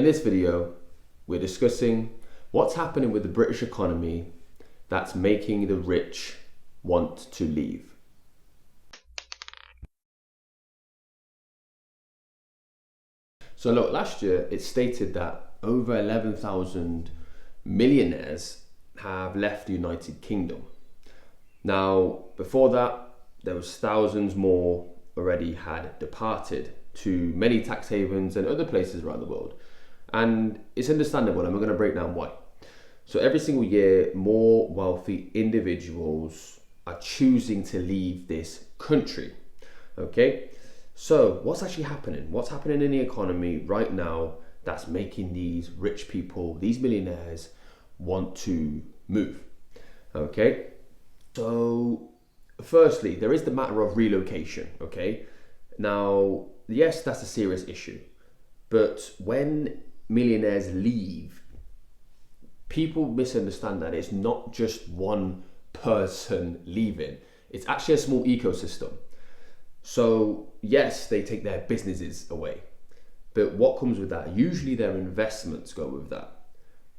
In this video, we're discussing what's happening with the British economy that's making the rich want to leave. So look, last year it stated that over 11,000 millionaires have left the United Kingdom. Now, before that, there was thousands more already had departed to many tax havens and other places around the world. And it's understandable, and we're going to break down why. So every single year, more wealthy individuals are choosing to leave this country. Okay, so what's actually happening? What's happening in the economy right now that's making these rich people, these millionaires, want to move? Okay, so firstly, there is the matter of relocation. Okay, now, yes, that's a serious issue, but when millionaires leave, people misunderstand that it's not just one person leaving. It's actually a small ecosystem. So yes, they take their businesses away, but what comes with that? Usually their investments go with that.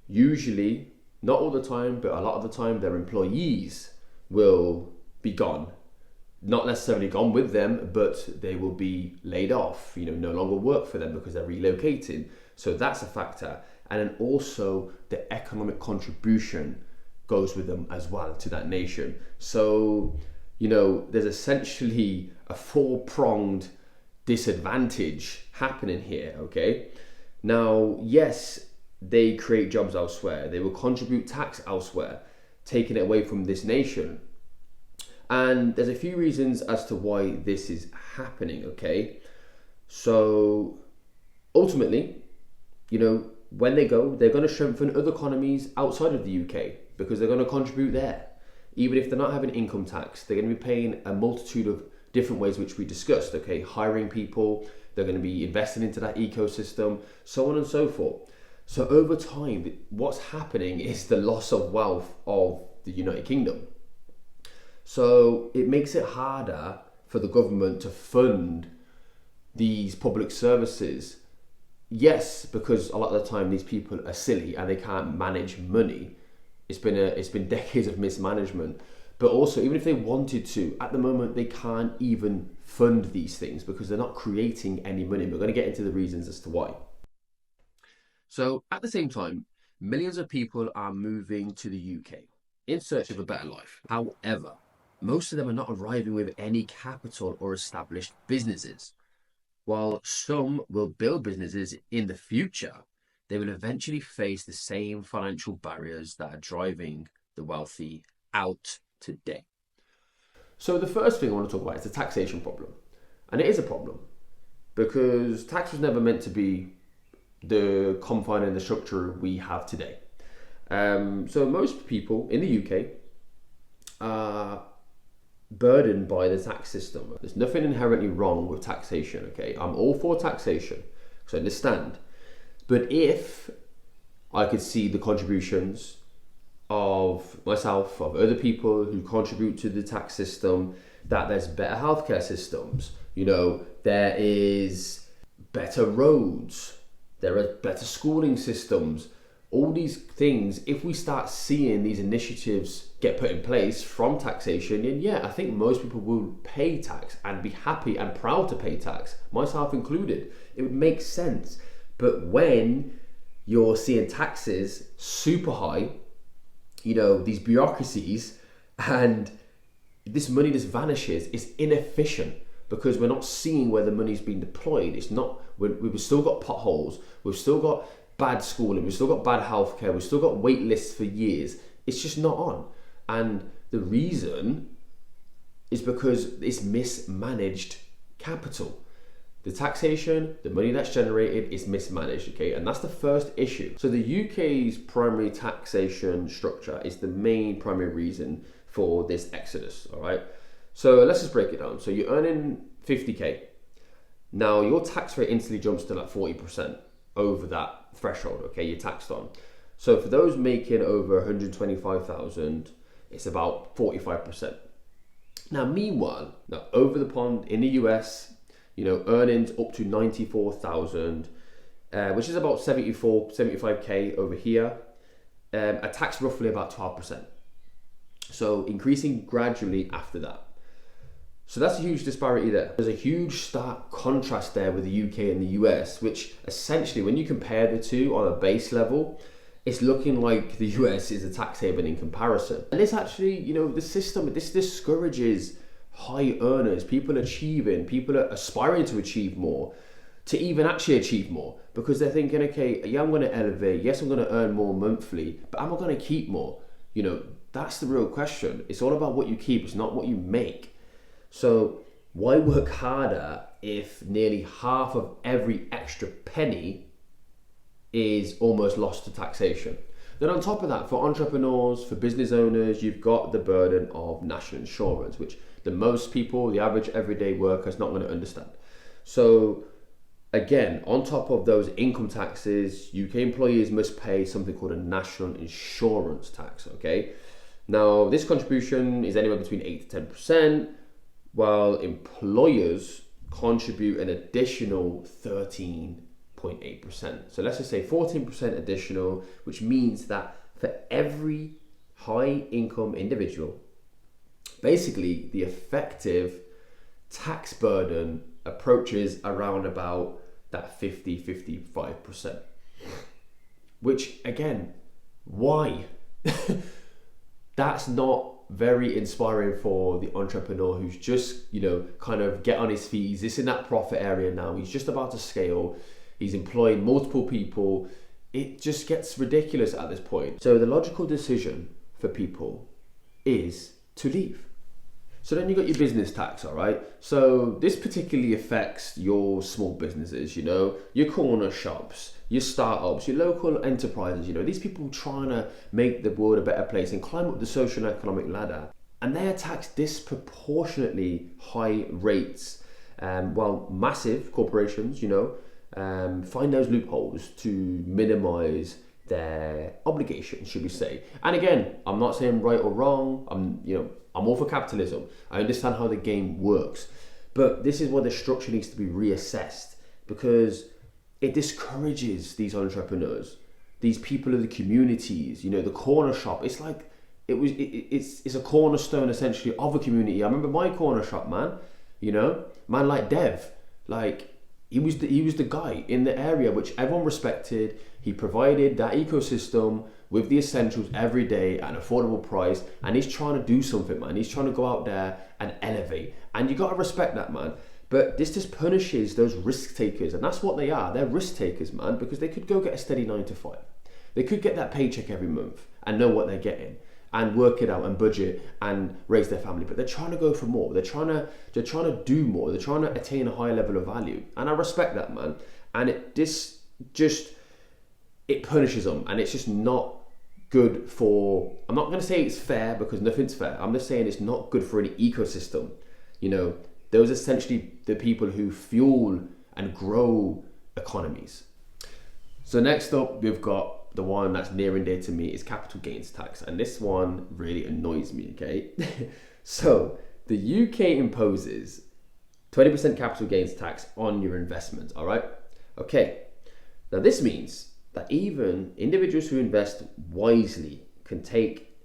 Usually, not all the time, but a lot of the time, their employees will be gone. Not necessarily gone with them, but they will be laid off, no longer work for them because they're relocating. So that's a factor. And then also the economic contribution goes with them as well to that nation. So, there's essentially a four-pronged disadvantage happening here, okay? Now, yes, they create jobs elsewhere. They will contribute tax elsewhere, taking it away from this nation. And there's a few reasons as to why this is happening, okay? So ultimately, when they go, they're going to strengthen other economies outside of the UK because they're going to contribute there. Even if they're not having income tax, they're going to be paying a multitude of different ways, which we discussed, okay? Hiring people, they're going to be investing into that ecosystem, so on and so forth. So over time, what's happening is the loss of wealth of the United Kingdom. So it makes it harder for the government to fund these public services. Yes, because a lot of the time these people are silly and they can't manage money. It's been decades of mismanagement. But also, even if they wanted to, at the moment they can't even fund these things because they're not creating any money. We're going to get into the reasons as to why. So at the same time, millions of people are moving to the UK in search of a better life. However, most of them are not arriving with any capital or established businesses. While some will build businesses in the future, they will eventually face the same financial barriers that are driving the wealthy out today. So the first thing I want to talk about is the taxation problem. And it is a problem because tax was never meant to be the confine and the structure we have today. So most people in the UK are burdened by the tax system. There's nothing inherently wrong with taxation, okay? I'm all for taxation, because I understand. But if I could see the contributions of myself, of other people who contribute to the tax system, that there's better healthcare systems, there is better roads, there are better schooling systems, all these things, if we start seeing these initiatives get put in place from taxation, then yeah, I think most people will pay tax and be happy and proud to pay tax, myself included. It would make sense. But when you're seeing taxes super high, these bureaucracies, and this money just vanishes, it's inefficient because we're not seeing where the money's being deployed. It's not, we've still got potholes, we've still got bad schooling, we've still got bad healthcare, we've still got wait lists for years. It's just not on. And the reason is because it's mismanaged capital. The taxation, the money that's generated is mismanaged, okay? And that's the first issue. So the UK's primary taxation structure is the main primary reason for this exodus, all right? So let's just break it down. So you're earning 50K. Now your tax rate instantly jumps to like 40% over that threshold, okay, you're taxed on. So for those making over 125,000, it's about 45%. Now, meanwhile, over the pond in the US, earnings up to 94,000, which is about 75k over here, are taxed roughly about 12%. So increasing gradually after that. So that's a huge disparity there. There's a huge stark contrast there with the UK and the US, which essentially, when you compare the two on a base level, it's looking like the US is a tax haven in comparison. And this actually, you know, the system, this discourages high earners, people are aspiring to achieve more, to even actually achieve more, because they're thinking, okay, yeah, I'm going to elevate, yes, I'm going to earn more monthly, but am I going to keep more? You know, that's the real question. It's all about what you keep, it's not what you make. So why work harder if nearly half of every extra penny is almost lost to taxation? Then on top of that, for entrepreneurs, for business owners, you've got the burden of national insurance, which the most people, the average everyday worker, is not going to understand. So again, on top of those income taxes, UK employees must pay something called a national insurance tax, okay? Now, this contribution is anywhere between 8 to 10%, while employers contribute an additional 13.8%. So let's just say 14% additional, which means that for every high income individual, basically the effective tax burden approaches around about that 55%. Which again, why? That's not very inspiring for the entrepreneur who's just, you know, kind of get on his feet. He's just in that profit area now. He's just about to scale. He's employing multiple people. It just gets ridiculous at this point. So the logical decision for people is to leave. So then you got your business tax, all right? So this particularly affects your small businesses, you know, your corner shops, your startups, your local enterprises, you know, these people trying to make the world a better place and climb up the social and economic ladder. And they are taxed disproportionately high rates, while massive corporations, you know, find those loopholes to minimize their obligations, should we say. And again, I'm not saying right or wrong. I'm all for capitalism. I understand how the game works, but this is where the structure needs to be reassessed, because it discourages these entrepreneurs, these people of the communities, you know, the corner shop. It's like, it's a cornerstone essentially of a community. I remember my corner shop, man, you know, man like Dev, like he was the guy in the area which everyone respected. He provided that ecosystem with the essentials every day at an affordable price, and he's trying to do something, man. He's trying to go out there and elevate, and you got to respect that, man. But this just punishes those risk takers, and that's what they are. They're risk takers, man, because they could go get a steady 9 to 5. They could get that paycheck every month and know what they're getting and work it out and budget and raise their family. But they're trying to go for more. They're trying to do more. They're trying to attain a higher level of value, and I respect that, man. And it punishes them, and it's just not good for. I'm not going to say it's fair, because nothing's fair. I'm just saying it's not good for an ecosystem. You know, those are essentially the people who fuel and grow economies. So next up, we've got the one that's near and dear to me, is capital gains tax. And this one really annoys me, okay? So the UK imposes 20% capital gains tax on your investments, all right? Okay, now this means that even individuals who invest wisely can take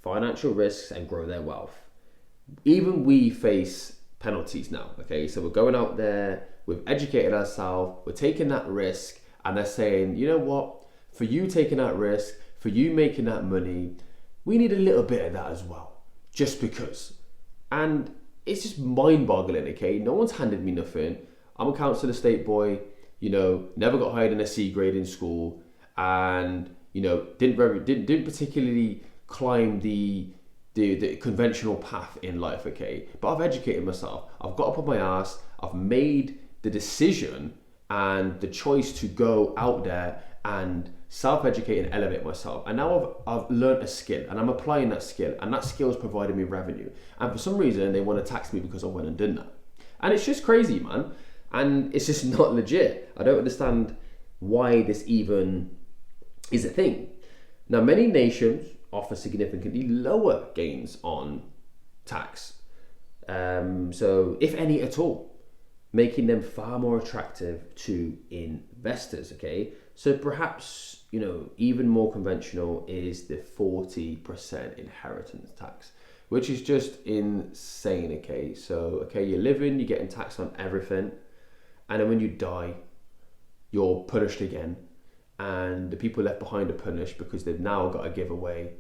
financial risks and grow their wealth. Even we face penalties now, okay? So we're going out there, we've educated ourselves, we're taking that risk, and they're saying, you know what, for you taking that risk, for you making that money, we need a little bit of that as well, just because. And it's just mind-boggling, okay? No one's handed me nothing. I'm a council estate boy, you know, never got hired in a C grade in school, and, you know, didn't particularly climb the conventional path in life, okay? But I've educated myself. I've got up on my ass. I've made the decision and the choice to go out there and self-educate and elevate myself. And now I've learned a skill, and I'm applying that skill, and that skill is providing me revenue. And for some reason, they want to tax me because I went and done that. And it's just crazy, man. And it's just not legit. I don't understand why this even is a thing. Now, many nations offer significantly lower gains on tax. So, if any at all. making them far more attractive to investors. Okay, so perhaps, even more conventional is the 40% inheritance tax, which is just insane. Okay, so you're living, you're getting taxed on everything, and then when you die, you're punished again, and the people left behind are punished because they've now got to give away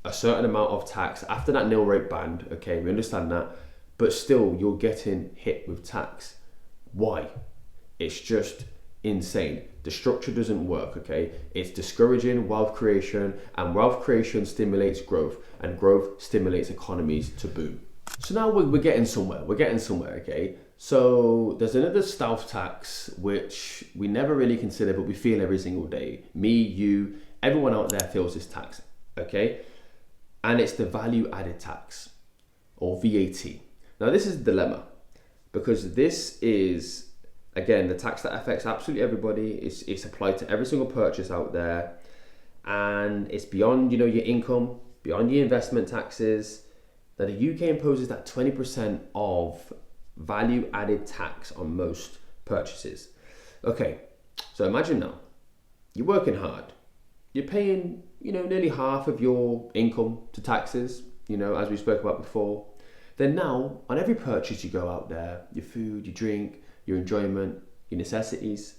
a certain amount of tax after that nil rate band. Okay, we understand that, but still you're getting hit with tax. Why? It's just insane. The structure doesn't work. Okay, it's discouraging wealth creation, and wealth creation stimulates growth, and growth stimulates economies to boom. So now we're getting somewhere. Okay, so there's another stealth tax which we never really consider, but we feel every single day. Me, you, everyone out there feels this tax. Okay, and it's the value added tax, or VAT. Now this is a dilemma, because this is, again, the tax that affects absolutely everybody. It's applied to every single purchase out there, and it's beyond your income, beyond your investment taxes. That the UK imposes that 20% of value added tax on most purchases. Okay, so imagine now you're working hard, you're paying nearly half of your income to taxes, as we spoke about before. Then now, on every purchase you go out there, your food, your drink, your enjoyment, your necessities,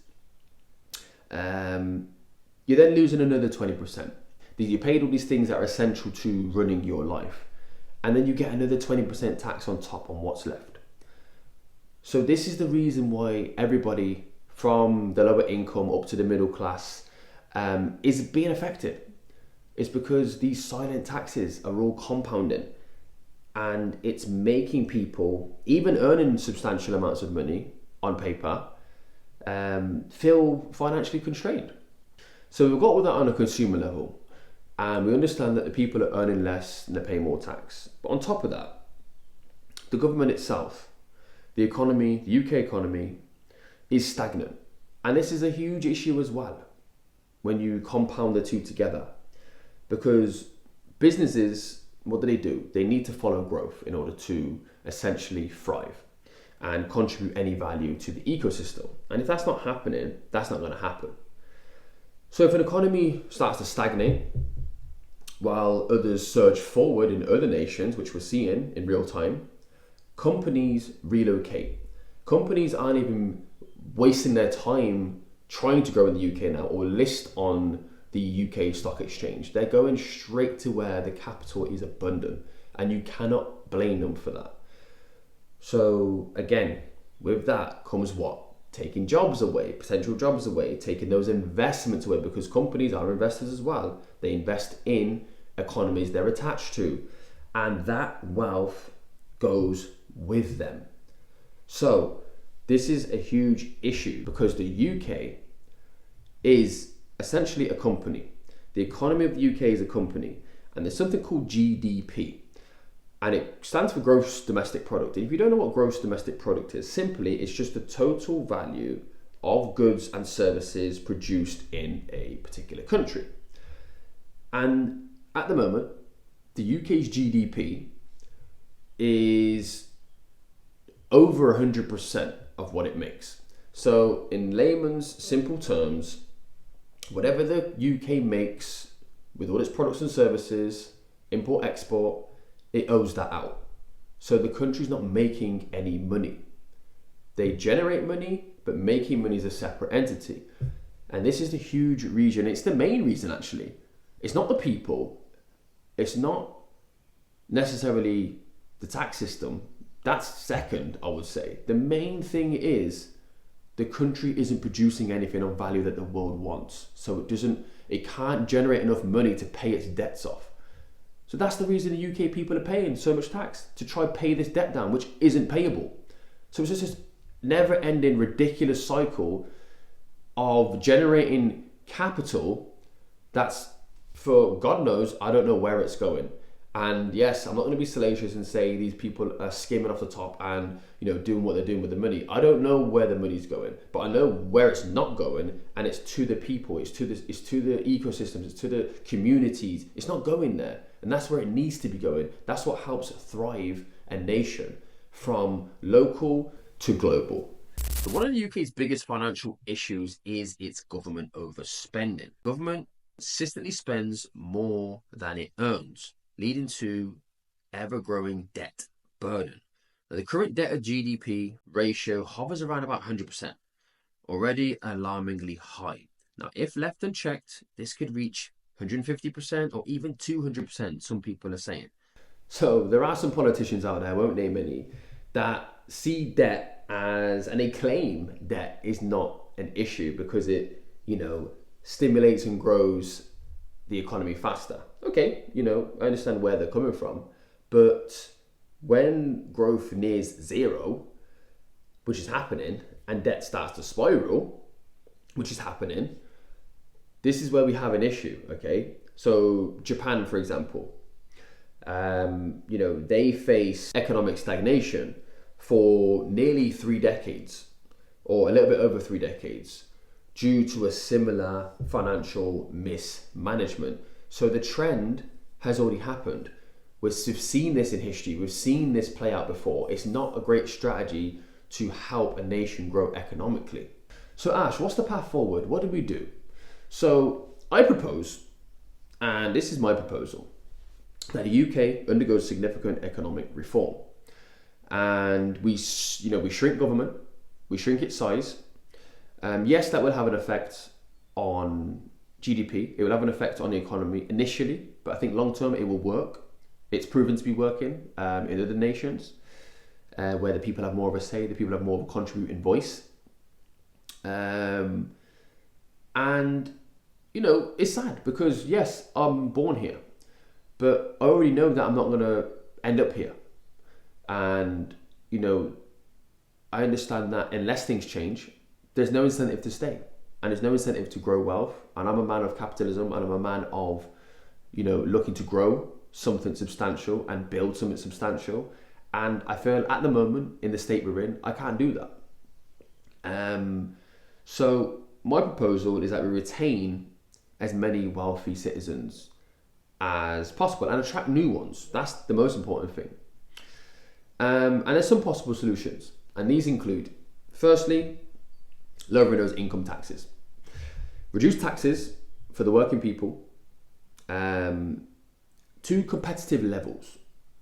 you're then losing another 20%. You paid all these things that are essential to running your life, and then you get another 20% tax on top on what's left. So this is the reason why everybody from the lower income up to the middle class is being affected. It's because these silent taxes are all compounding, and it's making people, even earning substantial amounts of money on paper, feel financially constrained. So we've got all that on a consumer level, and we understand that the people are earning less and they pay more tax. But on top of that, the government itself, the economy, the UK economy, is stagnant. And this is a huge issue as well when you compound the two together. Because businesses, what do? They need to follow growth in order to essentially thrive and contribute any value to the ecosystem. And if that's not happening, that's not going to happen. So if an economy starts to stagnate while others surge forward in other nations, which we're seeing in real time, companies relocate. Companies aren't even wasting their time trying to grow in the UK now or list on the UK stock exchange. They're going straight to where the capital is abundant, and you cannot blame them for that. So again, with that comes what? Taking jobs away, potential jobs away, taking those investments away, because companies are investors as well. They invest in economies they're attached to, and that wealth goes with them. So this is a huge issue because the UK is essentially a company. The economy of the UK is a company, and there's something called GDP, and it stands for gross domestic product. And if you don't know what gross domestic product is, simply it's just the total value of goods and services produced in a particular country. And at the moment, the UK's GDP is over 100% of what it makes. So in layman's simple terms, whatever the UK makes with all its products and services, import, export, it owes that out. So the country's not making any money. They generate money, but making money is a separate entity. And this is the huge reason. It's the main reason, actually. It's not the people. It's not necessarily the tax system. That's second, I would say. The main thing is the country isn't producing anything of value that the world wants. So it can't generate enough money to pay its debts off. So that's the reason the UK people are paying so much tax, to try to pay this debt down, which isn't payable. So it's just this never-ending, ridiculous cycle of generating capital that's, for God knows, I don't know where it's going. And yes, I'm not going to be salacious and say these people are skimming off the top and doing what they're doing with the money. I don't know where the money's going, but I know where it's not going, and it's to the people, it's to the ecosystems, it's to the communities. It's not going there, and that's where it needs to be going. That's what helps thrive a nation from local to global. So one of the UK's biggest financial issues is its government overspending. Government consistently spends more than it earns, leading to ever-growing debt burden. Now, the current debt to GDP ratio hovers around about 100%, already alarmingly high. Now, if left unchecked, this could reach 150% or even 200%, some people are saying. So there are some politicians out there, I won't name any, that see debt as, and they claim debt is not an issue because it, stimulates and grows the economy faster. Okay, I understand where they're coming from, but when growth nears zero, which is happening, and debt starts to spiral, which is happening, this is where we have an issue, okay? So Japan, for example, they face economic stagnation for nearly 3 decades, or a little bit over 3 decades, due to a similar financial mismanagement. So the trend has already happened. We've seen this in history. We've seen this play out before. It's not a great strategy to help a nation grow economically. So Ash, what's the path forward? What do we do? So I propose, and this is my proposal, that the UK undergoes significant economic reform, and we shrink government, we shrink its size. Yes, that will have an effect on GDP. It will have an effect on the economy initially, but I think long term it will work. It's proven to be working in other nations where the people have more of a say, the people have more of a contributing voice. And it's sad because yes, I'm born here, but I already know that I'm not going to end up here. And, I understand that unless things change, there's no incentive to stay. And there's no incentive to grow wealth. And I'm a man of capitalism, and I'm a man of, looking to grow something substantial and build something substantial. And I feel at the moment, in the state we're in, I can't do that. So my proposal is that we retain as many wealthy citizens as possible and attract new ones. That's the most important thing. And there's some possible solutions. And these include, firstly, lowering those income taxes. Reduce taxes for the working people to competitive levels.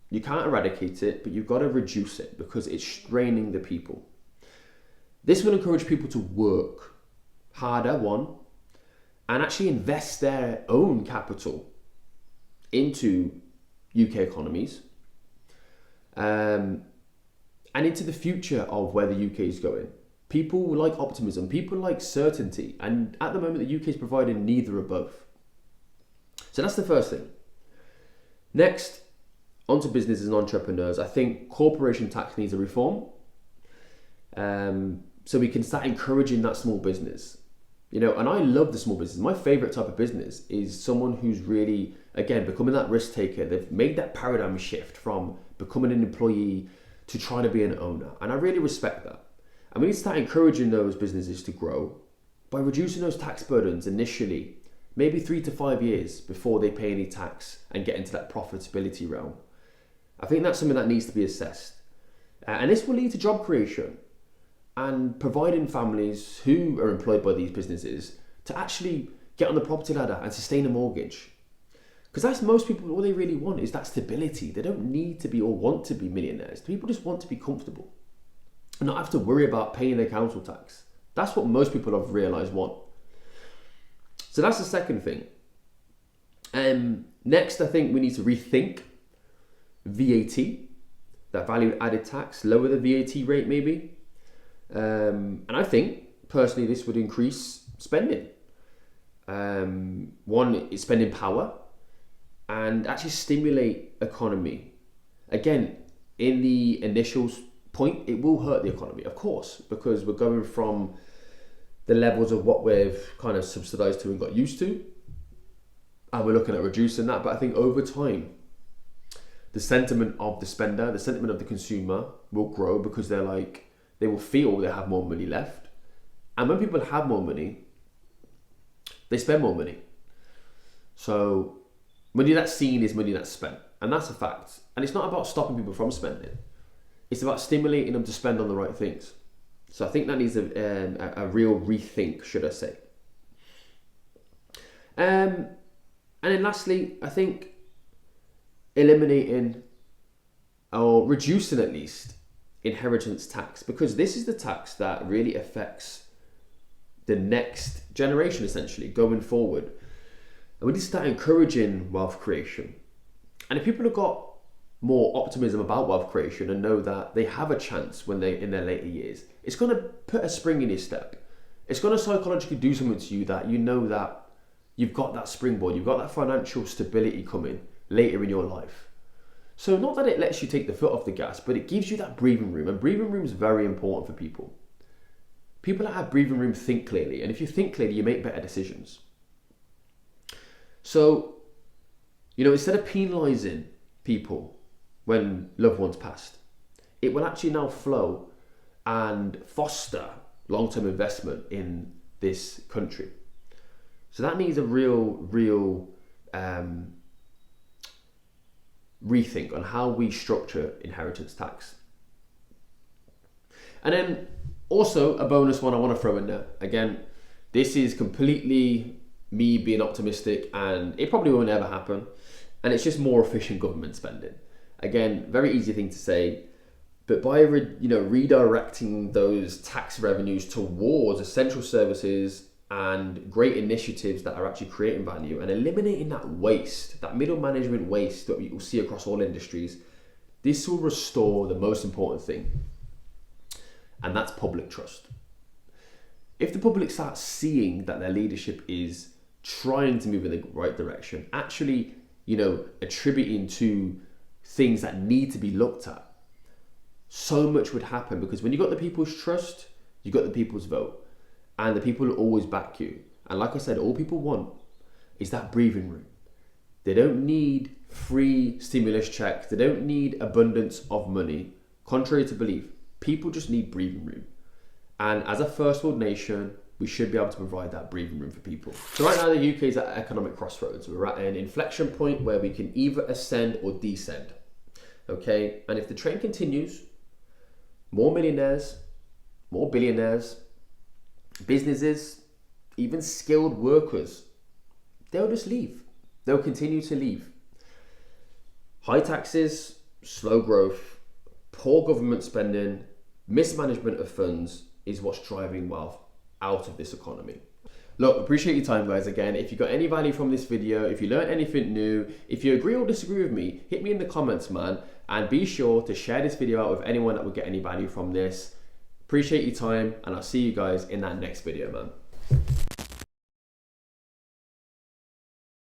You can't eradicate it, but you've got to reduce it because it's straining the people. This will encourage people to work harder, one, and actually invest their own capital into UK economies and into the future of where the UK is going. People like optimism, people like certainty, and at the moment the UK is providing neither of both. So that's the first thing. Next, onto businesses and entrepreneurs. I think corporation tax needs a reform, so we can start encouraging that small business. And I love the small business. My favorite type of business is someone who's really, again, becoming that risk taker. They've made that paradigm shift from becoming an employee to trying to be an owner. And I really respect that. And we need to start encouraging those businesses to grow by reducing those tax burdens initially, maybe 3 to 5 years before they pay any tax and get into that profitability realm. I think that's something that needs to be assessed. And this will lead to job creation and providing families who are employed by these businesses to actually get on the property ladder and sustain a mortgage. Because that's most people, all they really want is that stability. They don't need to be or want to be millionaires. People just want to be comfortable and not have to worry about paying their council tax. That's what most people I've realised want. So that's the second thing. Next, I think we need to rethink VAT, that value added tax, lower the VAT rate maybe. And I think, personally, this would increase spending. One is spending power and actually stimulate economy. Again, in the initial point, it will hurt the economy, of course, because we're going from the levels of what we've kind of subsidised to and got used to, and we're looking at reducing that. But I think over time, the sentiment of the spender, the sentiment of the consumer will grow because they will feel they have more money left. And when people have more money, they spend more money. So money that's seen is money that's spent. And that's a fact. And it's not about stopping people from spending. It's about stimulating them to spend on the right things. So I think that needs a real rethink, should I say. And then lastly, I think eliminating or reducing at least inheritance tax, because this is the tax that really affects the next generation essentially going forward. And we need to start encouraging wealth creation. And if people have got more optimism about wealth creation and know that they have a chance when they're in their later years, it's going to put a spring in your step. It's going to psychologically do something to you that you know that you've got that springboard, you've got that financial stability coming later in your life. So not that it lets you take the foot off the gas, but it gives you that breathing room. And breathing room is very important for people. People that have breathing room think clearly. And if you think clearly, you make better decisions. So, instead of penalising people when loved ones passed, it will actually now flow and foster long-term investment in this country. So that needs a real rethink on how we structure inheritance tax. And then also a bonus one I want to throw in there. Again, this is completely me being optimistic, and it probably won't ever happen. And it's just more efficient government spending. Again, very easy thing to say, but by redirecting those tax revenues towards essential services and great initiatives that are actually creating value and eliminating that waste, that middle management waste that you will see across all industries, this will restore the most important thing, and that's public trust. If the public starts seeing that their leadership is trying to move in the right direction, actually, attributing to things that need to be looked at, so much would happen, because when you got the people's trust, you got the people's vote, and the people will always back you. And like I said, all people want is that breathing room. They don't need free stimulus checks. They don't need abundance of money. Contrary to belief, people just need breathing room. And as a first world nation, we should be able to provide that breathing room for people. So right now, the UK is at an economic crossroads. We're at an inflection point where we can either ascend or descend. Okay, and if the train continues, more millionaires, more billionaires, businesses, even skilled workers, they'll just leave. They'll continue to leave. High taxes, slow growth, poor government spending, mismanagement of funds is what's driving wealth out of this economy. Look, appreciate your time, guys. Again, if you got any value from this video, if you learned anything new, if you agree or disagree with me, hit me in the comments, man. And be sure to share this video out with anyone that would get any value from this. Appreciate your time, and I'll see you guys in that next video, man.